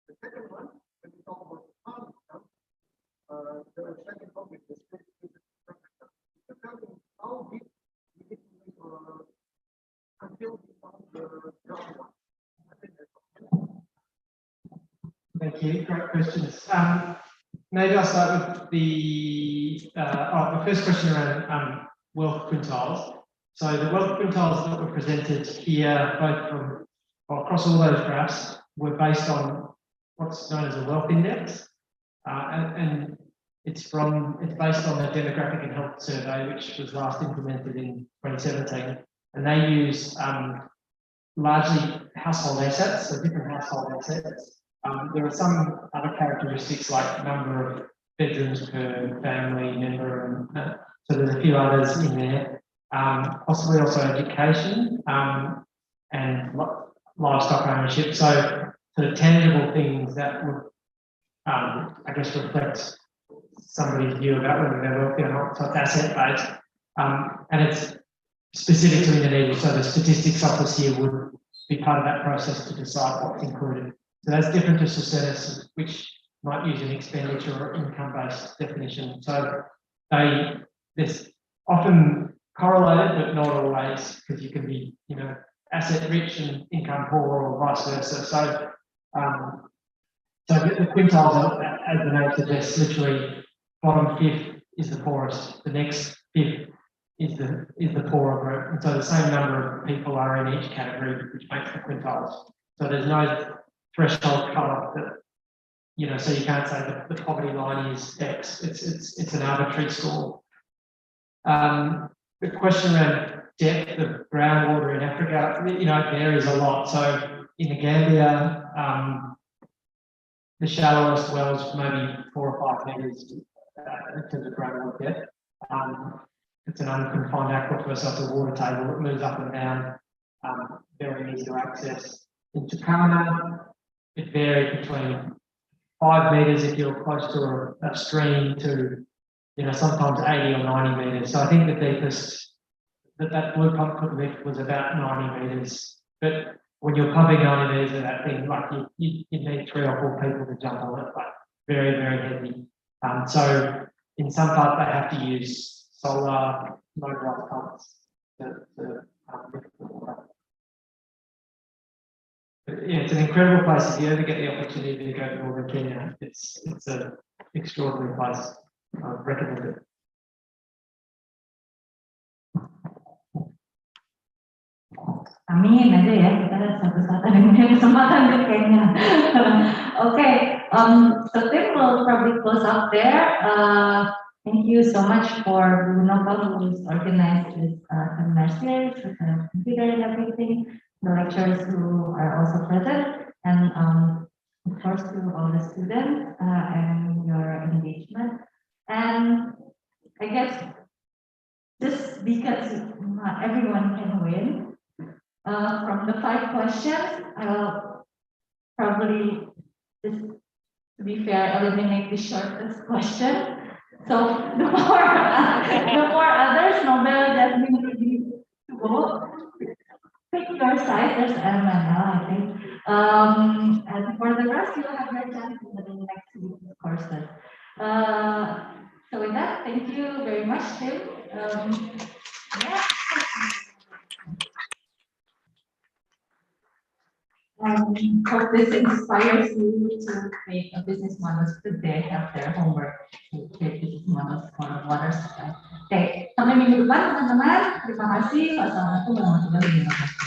the second one, when we talk about the farm income, the second topic is tell me how big we need to make until we found the groundwater. I think that's Thank you. Great questions. Maybe I'll start with the first question around wealth quintiles. So the wealth quintiles that were presented here, both from across all those graphs, were based on what's known as a wealth index, and it's based on the Demographic and Health Survey, which was last implemented in 2017, and they use largely household assets, so different household assets. There are some other characteristics like number of bedrooms per family member, and so there's a few others in there. Possibly also education and livestock ownership. So the tangible things that would, I guess, reflect somebody's view about whether they're wealthy or not. So it's asset based, and it's specific to Indonesia. So the statistics office here would be part of that process to decide what's included. So that's different to SOCEDIS, which might use an expenditure or income-based definition. So this often correlated, but not always, because you can be, asset rich and income poor, or vice versa. So, the quintiles, as the name suggests, literally bottom fifth is the poorest, the next fifth is the poorer group, and so the same number of people are in each category, which makes the quintiles. So there's no threshold cut-off that, so you can't say that the poverty line is X. It's an arbitrary score. The question around depth of groundwater in Africa, it varies a lot. So in the Gambia, the shallowest wells maybe 4 or 5 meters in terms of groundwater depth. It's an unconfined aquifer, so it's a water table that moves up and down. very easy to access. In Tucana, it varied between 5 meters if you're close to a stream to, sometimes 80 or 90 meters. So I think the deepest that blue pump could lift was about 90 meters. But when you're pumping 90 meters of that thing, like you need 3 or 4 people to jump on it, like very, very heavy. So in some parts they have to use solar motorized pumps to lift the water. But yeah, it's an incredible place. If you ever get the opportunity to go to northern Kenya, it's an extraordinary place. I recommend it. Amin aja ya, kita suatu saat ada punya kesempatan ke Kenya. Okay, so Tim will probably close up there. Thank you so much for Bruno who's organized this seminar series with the computer and everything, the lecturers who are also present, and of course to all the students and your engagement. And I guess just because not everyone can win, from the 5 questions, I'll probably, just to be fair, eliminate the shortest question. So the more others, Nobel definitely to go. Pick your side. There's MNL, I think. And for the rest, you'll have your chance in the next week's courses. So with that, thank you very much, Tim. Yeah. Hope this inspires you to create a business models today, have their homework to create business models for water supply. Oke, sampai minggu depan teman-teman. Terima kasih. Wassalamualaikum warahmatullahi wabarakatuh.